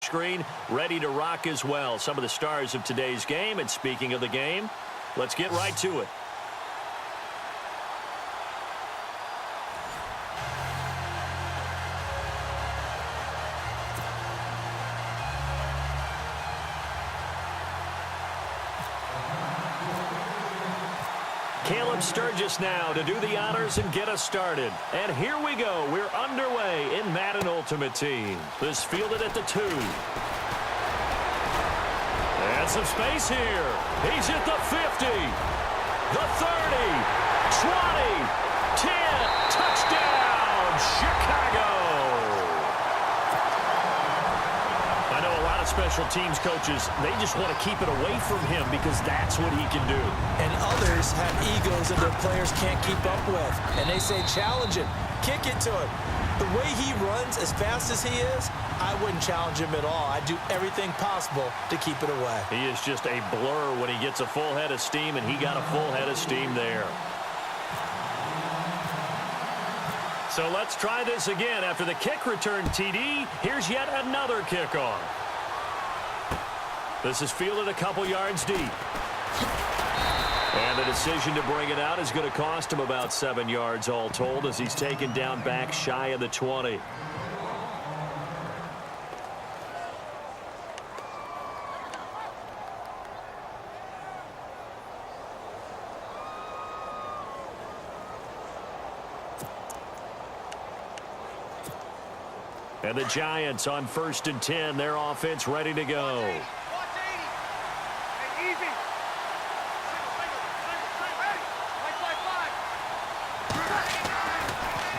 screen, ready to rock as well. Some of the stars of today's game. And speaking of the game, let's get right to it. Caleb Sturgis now to do the honors and get us started. And here we go. We're underway in Madden Ultimate Team. This fielded at the 2. And some space here. He's at the 50, the 30, 20, 10. Touchdown, Chicago. I know a lot of special teams coaches, they just want to keep it away from him because that's what he can do. And others have egos that their players can't keep up with. And they say, challenge him, kick it to him. The way he runs as fast as he is, I wouldn't challenge him at all. I'd do everything possible to keep it away. He is just a blur when he gets a full head of steam, and he got a full head of steam there. So let's try this again. After the kick return TD, here's yet another kickoff. This is fielded a couple yards deep. And the decision to bring it out is going to cost him about 7 yards all told as he's taken down back shy of the 20. And the Giants on 1st and 10. Their offense ready to go.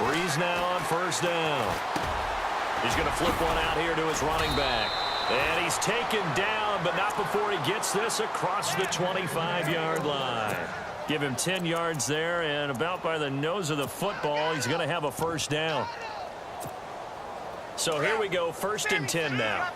Breeze now on 1st down. He's going to flip one out here to his running back. And he's taken down, but not before he gets this across the 25-yard line. Give him 10 yards there, and about by the nose of the football, he's going to have a 1st down. So here we go, 1st and 10 now.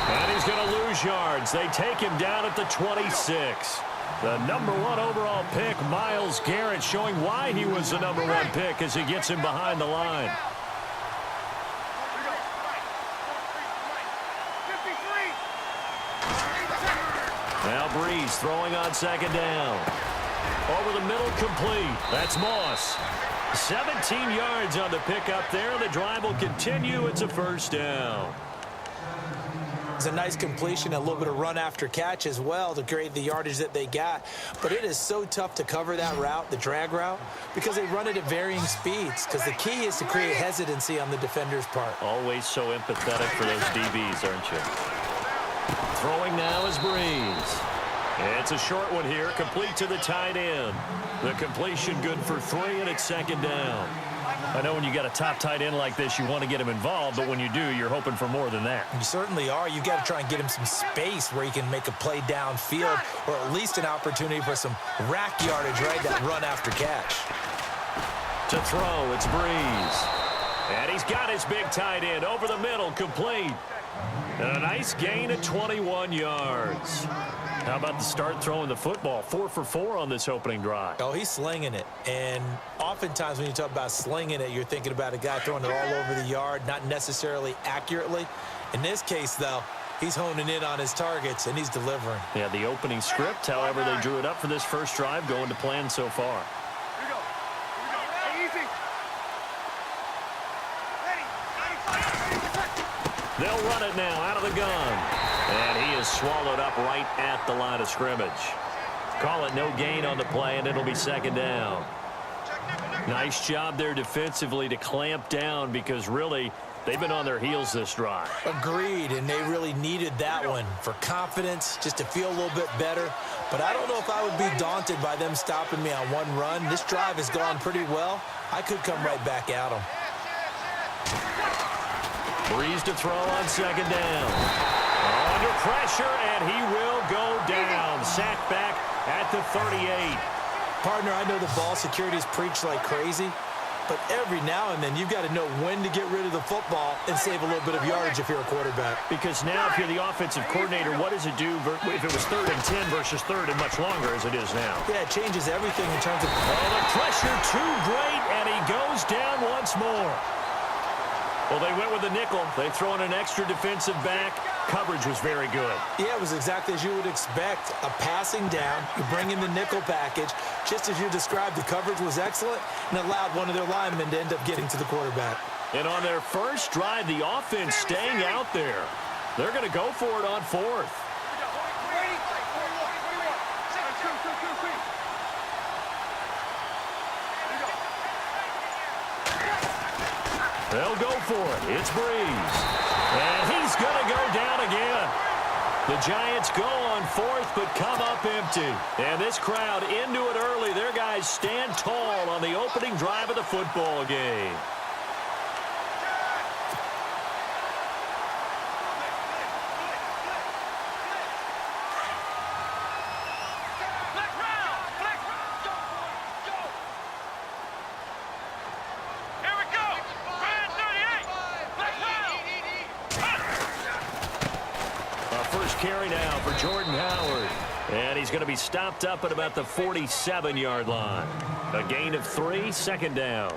And he's going to lose yards. They take him down at the 26. The #1 overall pick, Myles Garrett, showing why he was the #1 pick as he gets him behind the line. Now Breeze throwing on 2nd down. Over the middle, complete. That's Moss. 17 yards on the pickup there. The drive will continue. It's a 1st down. It's a nice completion, a little bit of run after catch as well to create the yardage that they got. But it is so tough to cover that route, the drag route, because they run it at varying speeds. Because the key is to create hesitancy on the defender's part. Always so empathetic for those DBs, aren't you? Throwing now is Breeze. It's a short one here, complete to the tight end. The completion good for 3, and it's 2nd down. I know when you got a top tight end like this, you want to get him involved, but when you do, you're hoping for more than that. You certainly are. You've got to try and get him some space where he can make a play downfield, or at least an opportunity for some rack yardage, right? That run after catch. To throw, it's Breeze. And he's got his big tight end over the middle, complete. And a nice gain of 21 yards. How about the start throwing the football? 4 for 4 on this opening drive. Oh, he's slinging it. And oftentimes when you talk about slinging it, you're thinking about a guy throwing it all over the yard, not necessarily accurately. In this case, though, he's honing in on his targets, and he's delivering. Yeah, the opening script, however they drew it up for this first drive, going to plan so far. They'll run it now out of the gun. And he is swallowed up right at the line of scrimmage. Call it no gain on the play, and it'll be 2nd down. Nice job there defensively to clamp down because really they've been on their heels this drive. Agreed, and they really needed that one for confidence, just to feel a little bit better. But I don't know if I would be daunted by them stopping me on one run. This drive has gone pretty well. I could come right back at them. Breeze to throw on 2nd down. Under pressure, and he will go down. Sacked back at the 38. Partner, I know the ball security is preached like crazy, but every now and then you've got to know when to get rid of the football and save a little bit of yardage if you're a quarterback. Because now if you're the offensive coordinator, what does it do if it was 3rd and 10 versus 3rd and much longer as it is now? Yeah, it changes everything in terms of... Oh, the pressure too great, and he goes down once more. Well, they went with the nickel. They throw in an extra defensive back. Coverage was very good. Yeah, it was exactly as you would expect. A passing down, you bring in the nickel package. Just as you described, the coverage was excellent and allowed one of their linemen to end up getting to the quarterback. And on their first drive, the offense staying out there. They're going to go for it on 4th. They'll go for it. It's Breeze. And he's going to go down again. The Giants go on 4th, but come up empty. And this crowd into it early. Their guys stand tall on the opening drive of the football game. Carry now for Jordan Howard. And he's going to be stopped up at about the 47-yard line. A gain of 3, 2nd down.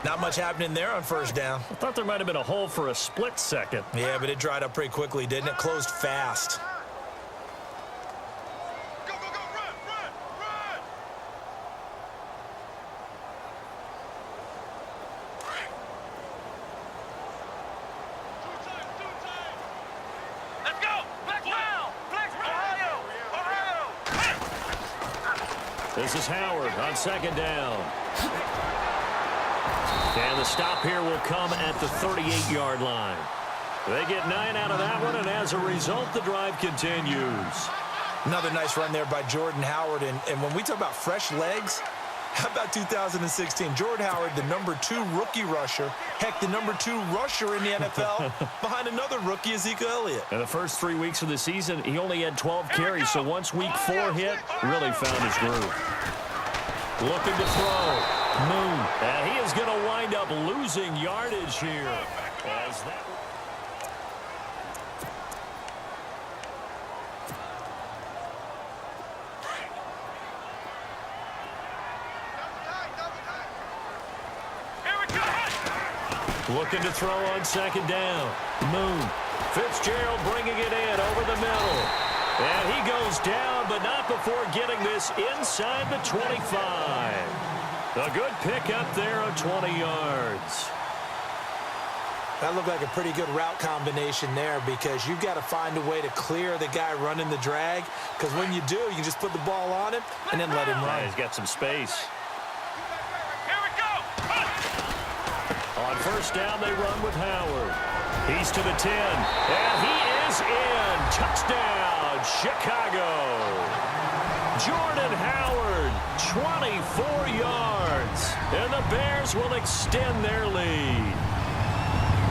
Not much happening there on 1st down. I thought there might have been a hole for a split second. Yeah, but it dried up pretty quickly, didn't it? Closed fast. This is Howard on 2nd down. And the stop here will come at the 38-yard line. They get 9 out of that one, and as a result, the drive continues. Another nice run there by Jordan Howard. And when we talk about fresh legs, how about 2016? Jordan Howard, the #2 rookie rusher. Heck, the #2 rusher in the NFL behind another rookie, Ezekiel Elliott. In the first 3 weeks of the season, he only had 12 carries, so once week 4 hit, really found his groove. Looking to throw. Moon. And he is going to wind up losing yardage here. As that... Looking to throw on 2nd down. Moon. Fitzgerald bringing it in over the middle. And he goes down, but not before getting this inside the 25. A good pickup there of 20 yards. That looked like a pretty good route combination there because you've got to find a way to clear the guy running the drag. Because when you do, you just put the ball on him and then let him run. He's got some space. On 1st down, they run with Howard. He's to the 10, and he is in. Touchdown, Chicago. Jordan Howard, 24 yards, and the Bears will extend their lead.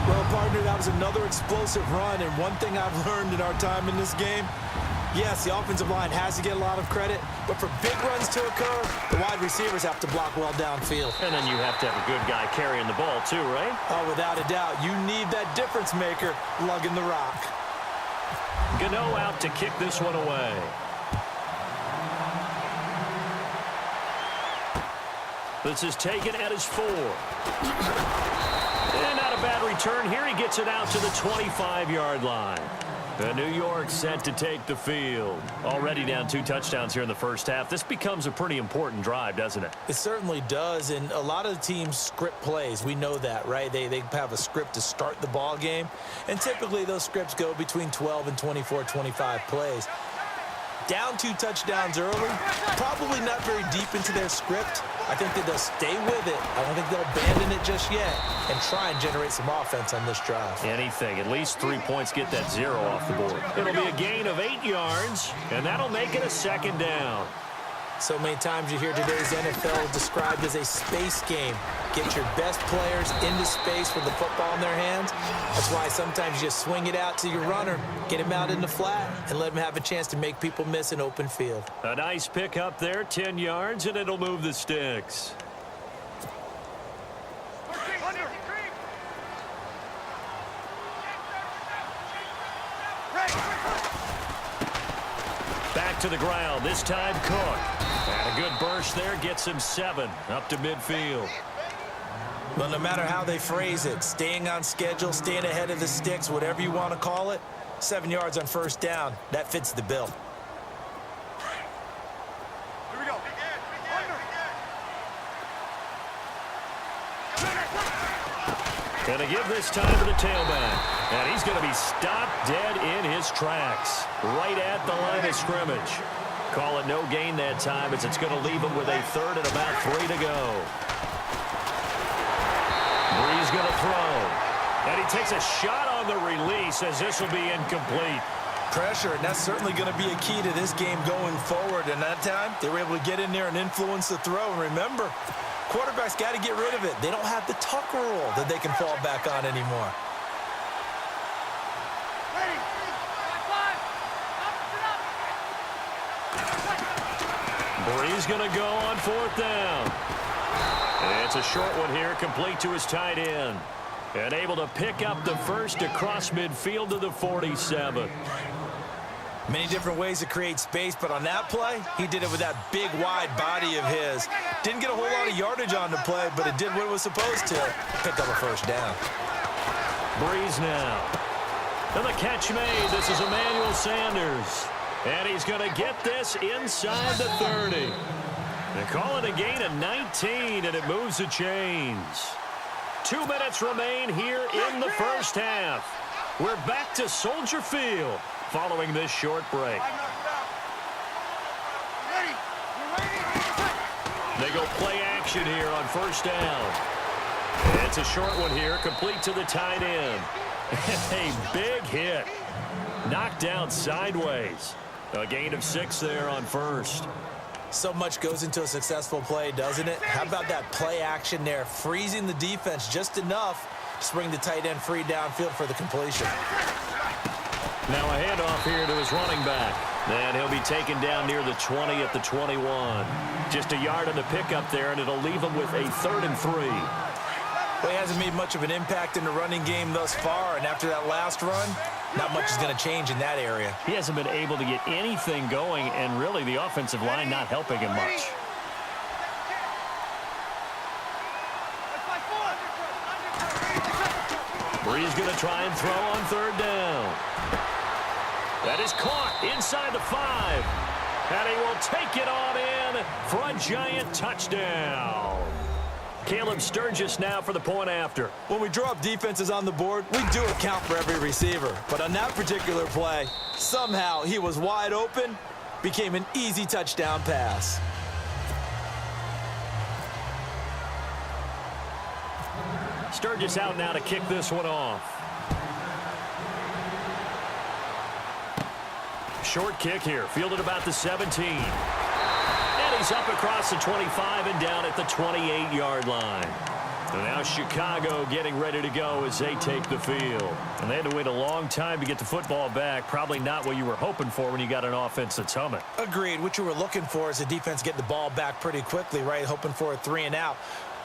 Well, partner, that was another explosive run, and one thing I've learned in our time in this game, yes, the offensive line has to get a lot of credit, but for big runs to occur, the wide receivers have to block well downfield. And then you have to have a good guy carrying the ball too, right? Oh, without a doubt. You need that difference maker lugging the rock. Gano out to kick this one away. This is taken at his 4. And not a bad return here. He gets it out to the 25-yard line. The New York set to take the field. Already down 2 touchdowns here in the first half. This becomes a pretty important drive, doesn't it? It certainly does, and a lot of teams script plays. We know that, right? They have a script to start the ball game, and typically those scripts go between 12 and 24, 25 plays. Down 2 touchdowns early, probably not very deep into their script. I think that they'll stay with it. I don't think they'll abandon it just yet and try and generate some offense on this drive. Anything. At least 3 points get that 0 off the board. It'll be a gain of 8 yards, and that'll make it a 2nd down. So many times you hear today's NFL described as a space game. Get your best players into space with the football in their hands. That's why sometimes you just swing it out to your runner, get him out in the flat, and let him have a chance to make people miss an open field. A nice pick up there, 10 yards, and it'll move the sticks. back to the ground. This time Cook. And a good burst there gets him 7 up to midfield. Well, no matter how they phrase it, staying on schedule, staying ahead of the sticks, whatever you want to call it, 7 yards on first down, that fits the bill. Here we go. Going to give this time to the tailback. And he's going to be stopped dead in his tracks. Right at the line of scrimmage. Call it no gain that time as it's going to leave him with a 3rd and about 3 to go. Brees going to throw. And he takes a shot on the release as this will be incomplete. Pressure, and that's certainly going to be a key to this game going forward. And that time, they were able to get in there and influence the throw. And remember, quarterbacks got to get rid of it. They don't have the Tucker rule that they can fall back on anymore. Brees going to go on 4th down. It's a short one here, complete to his tight end. And able to pick up the first across midfield to the 47. Many different ways to create space, but on that play, he did it with that big, wide body of his. Didn't get a whole lot of yardage on the play, but it did what it was supposed to. Pick up a first down. Brees now. And the catch made. This is Emmanuel Sanders. And he's going to get this inside the 30. They call it a gain of 19, and it moves the chains. 2 minutes remain here in the first half. We're back to Soldier Field following this short break. They go play action here on first down. It's a short one here, complete to the tight end. A big hit. Knocked down sideways. A gain of 6 there on first. So much goes into a successful play, doesn't it? How about that play action there, freezing the defense just enough to bring the tight end free downfield for the completion. Now a handoff here to his running back. And he'll be taken down near the 20 at the 21. Just a yard on the pickup there, and it'll leave him with a 3rd and 3. Well, he hasn't made much of an impact in the running game thus far, and after that last run, not much is going to change in that area. He hasn't been able to get anything going, and really the offensive line not helping him much. Brees going to try and throw on 3rd down. That is caught inside the 5. And he will take it on in for a giant touchdown. Caleb Sturgis now for the point after. When we draw up defenses on the board, we do account for every receiver. But on that particular play, somehow he was wide open, became an easy touchdown pass. Sturgis out now to kick this one off. Short kick here, fielded about the 17. And he's up across the 25 and down at the 28-yard line. And now Chicago getting ready to go as they take the field. And they had to wait a long time to get the football back. Probably not what you were hoping for when you got an offense that's humming. Agreed. What you were looking for is the defense get the ball back pretty quickly, right? Hoping for a 3 and out.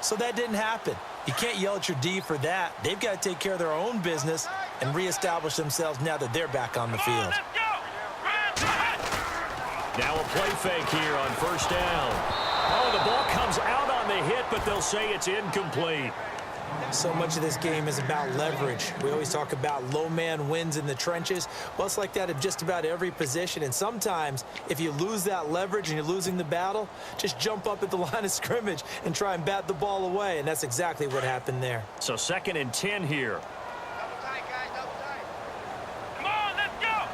So that didn't happen. You can't yell at your D for that. They've got to take care of their own business and reestablish themselves now that they're back on the field. Now a play fake here on first down. Oh, the ball comes out on the hit, but they'll say it's incomplete. So much of this game is about leverage. We always talk about low man wins in the trenches. Well, it's like that at just about every position. And sometimes, if you lose that leverage and you're losing the battle, just jump up at the line of scrimmage and try and bat the ball away. And that's exactly what happened there. So 2nd and 10 here. Come on, let's go.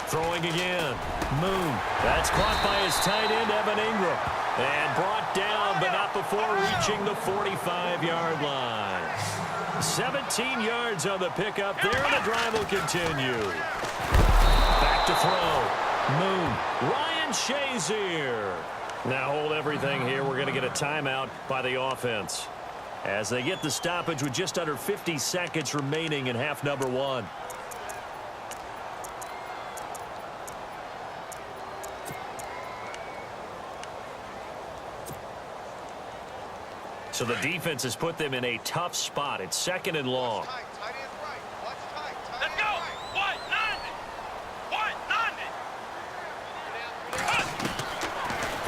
Throwing again. Moon. That's caught by his tight end, Evan Ingram. And brought down, but not before reaching the 45-yard line. 17 yards on the pickup there, and the drive will continue. Back to throw. Moon. Ryan Shazier. Now hold everything here. We're going to get a timeout by the offense as they get the stoppage with just under 50 seconds remaining in half number 1. So the defense has put them in a tough spot. It's 2nd and long. Let's go. What? 90. What? 90.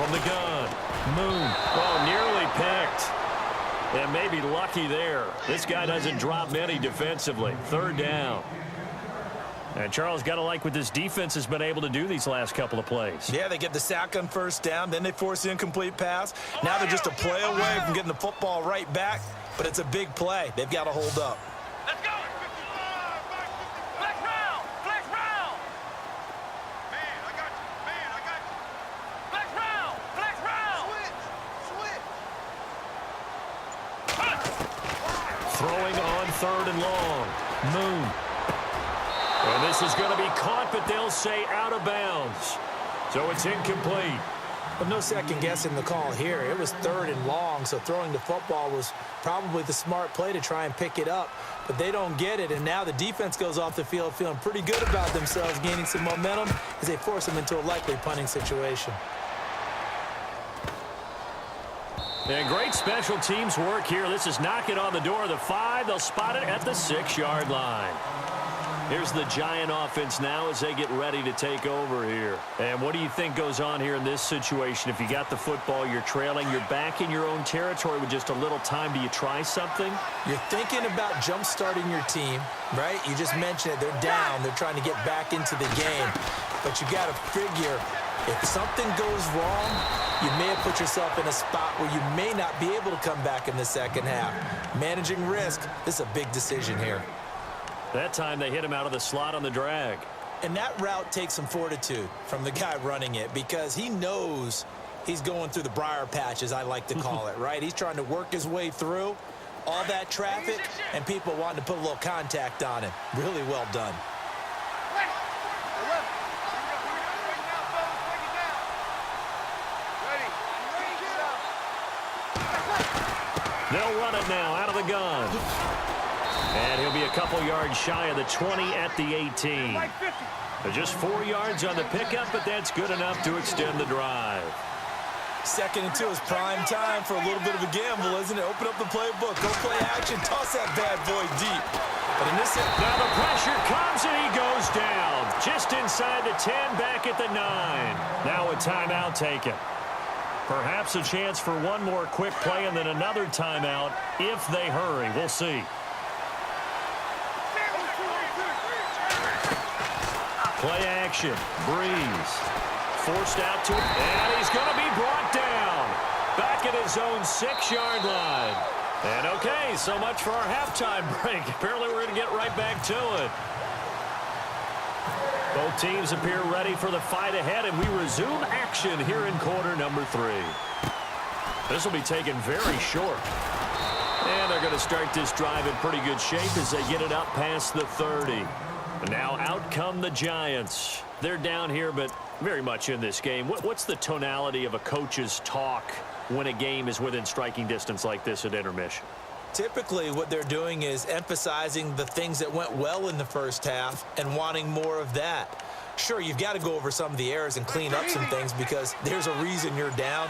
from the gun. Moon. Oh, nearly picked. And maybe lucky there. This guy doesn't drop many defensively. Third down. And Charles, got to like what this defense has been able to do these last couple of plays. Yeah, they get the sack on first down, then they force the incomplete pass. Now they're just a play away from getting the football right back, but it's a big play. They've got to hold up. Let's go. Flex round. Flex round. Man, I got you. Man, I got you. Flex round. Flex round. Switch. Throwing on third and long. Moon. And this is going to be caught, but they'll say out of bounds. So it's incomplete. But no second guessing the call here. It was third and long, so throwing the football was probably the smart play to try and pick it up. But they don't get it, and now the defense goes off the field feeling pretty good about themselves, gaining some momentum as they force them into a likely punting situation. And great special teams work here. This is knocking on the door of the 5. They'll spot it at the 6-yard line. Here's the Giant offense now as they get ready to take over here. And what do you think goes on here in this situation? If you got the football, you're trailing, you're back in your own territory with just a little time. Do you try something? You're thinking about jump-starting your team, right? You just mentioned it. They're down. They're trying to get back into the game. But you got to figure, if something goes wrong, you may have put yourself in a spot where you may not be able to come back in the second half. Managing risk, this is a big decision here. That time they hit him out of the slot on the drag. And that route takes some fortitude from the guy running it because he knows he's going through the briar patch, as I like to call it, right? He's trying to work his way through all that traffic and people wanting to put a little contact on him. Really well done. They'll run it now out of the gun. And he'll be a couple yards shy of the 20 at the 18. Just 4 yards on the pickup, but that's good enough to extend the drive. 2nd and 2 is prime time for a little bit of a gamble, isn't it? Open up the playbook, go play action, toss that bad boy deep. But in this, now the pressure comes and he goes down. Just inside the 10, back at the 9. Now a timeout taken. Perhaps a chance for one more quick play and then another timeout if they hurry. We'll see. Play action. Breeze. Forced out to him. And he's going to be brought down. Back at his own 6-yard line. And okay, so much for our halftime break. Apparently we're going to get right back to it. Both teams appear ready for the fight ahead, and we resume action here in quarter number 3. This will be taken very short. And they're going to start this drive in pretty good shape as they get it up past the 30. And now out come the Giants. They're down here, but very much in this game. What's the tonality of a coach's talk when a game is within striking distance like this at intermission? typically what they're doing is emphasizing the things that went well in the first half and wanting more of that. Sure, you've got to go over some of the errors and clean up some things because there's a reason you're down.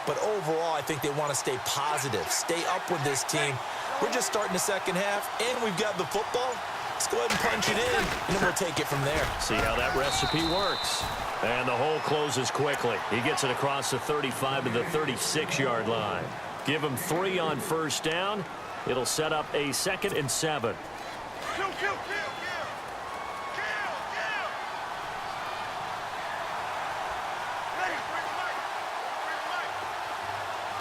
But overall, I think they want to stay positive, stay up with this team. We're just starting the second half, and we've got the football. Let's go ahead and punch it in, and then we'll take it from there. See how that recipe works. And the hole closes quickly. He gets it across the 35 to the 36-yard line. Give him 3 on first down. It'll set up a 2nd and 7. Kill. Ready, bring the mic.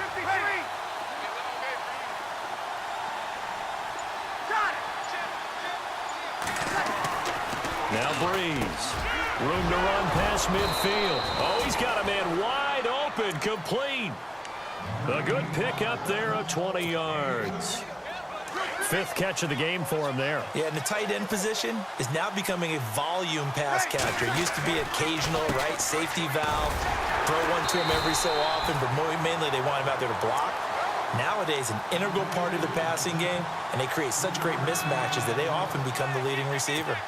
53. Got it. Now Breeze. Room to run past midfield. Oh, he's got a man wide open, complete. A good pick up there of 20 yards. 5th catch of the game for him there. Yeah, and the tight end position is now becoming a volume pass catcher. It used to be occasional, right? Safety valve. Throw one to him every so often, but mainly they want him out there to block. Nowadays, an integral part of the passing game, and they create such great mismatches that they often become the leading receiver.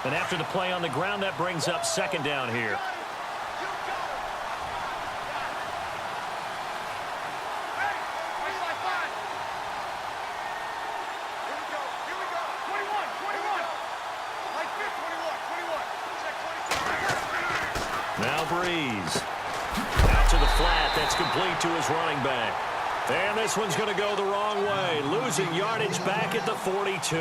And after the play on the ground, that brings up 2nd down here. Now Breeze. Out to to the flat. That's complete to his running back. And this one's going to go the wrong way, losing yardage back at the 42.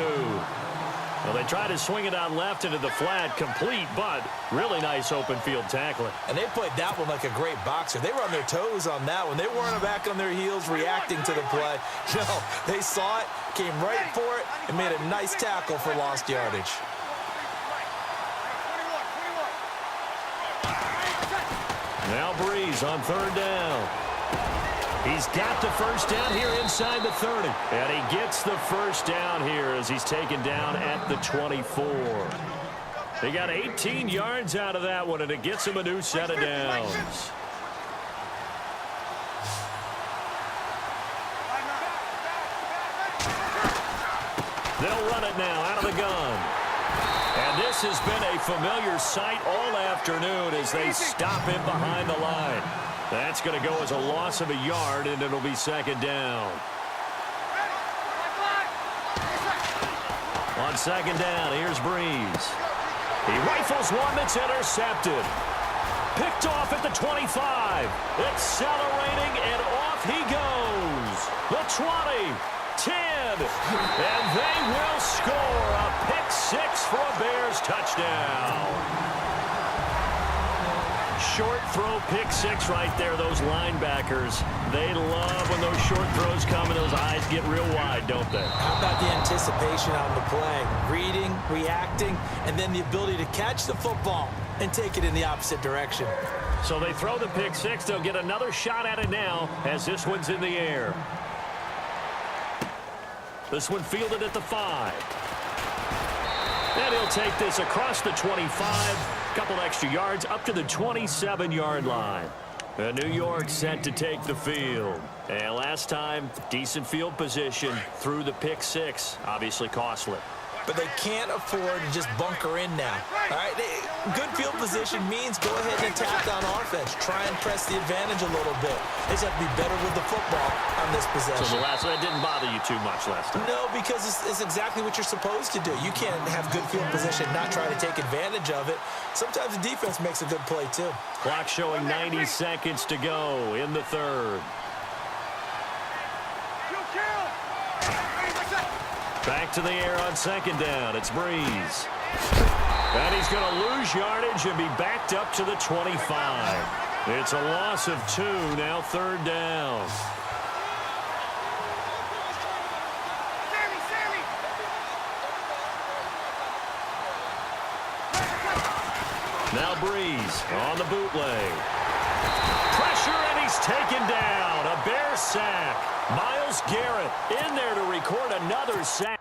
Well, they tried to swing it out left into the flat, complete, but really nice open field tackling. And they played that one like a great boxer. They were on their toes on that one. They weren't back on their heels reacting to the play. No, they saw it, came right for it, and made a nice tackle for lost yardage. Now Breeze on third down. He's got the first down here inside the 30. And he gets the first down here as he's taken down at the 24. He got 18 yards out of that one, and it gets him a new set of downs. They'll run it now out of the gun. And this has been a familiar sight all afternoon as they stop him behind the line. That's going to go as a loss of a yard, and it'll be second down. On second down, here's Breeze. He rifles one that's intercepted. Picked off at the 25. Accelerating, and off he goes. The 20, 10, and they will score a pick six for a Bears touchdown. Short throw pick six right there. Those linebackers, they love when those short throws come and those eyes get real wide, don't they? How about the anticipation on the play? Reading, reacting, and then the ability to catch the football and take it in the opposite direction. So they throw the pick six. They'll get another shot at it now as this one's in the air. This one fielded at the 5. And he'll take this across the 25. Couple extra yards up to the 27-yard line. New York set to take the field. And last time, decent field position through the pick six. Obviously costly. But they can't afford to just bunker in now. All right, good field position means go ahead and attack on offense. Try and press the advantage a little bit. They just have to be better with the football on this possession. So the last one, that didn't bother you too much last time? No, because it's exactly what you're supposed to do. You can't have good field position, not try to take advantage of it. Sometimes the defense makes a good play, too. Clock showing 90 seconds to go in the third. Back to the air on second down. It's Breeze. And he's going to lose yardage and be backed up to the 25. It's a loss of 2, now third down. Now Breeze on the bootleg. Pressure, and he's taken down. A Bears sack. Myles Garrett in there to record another sack.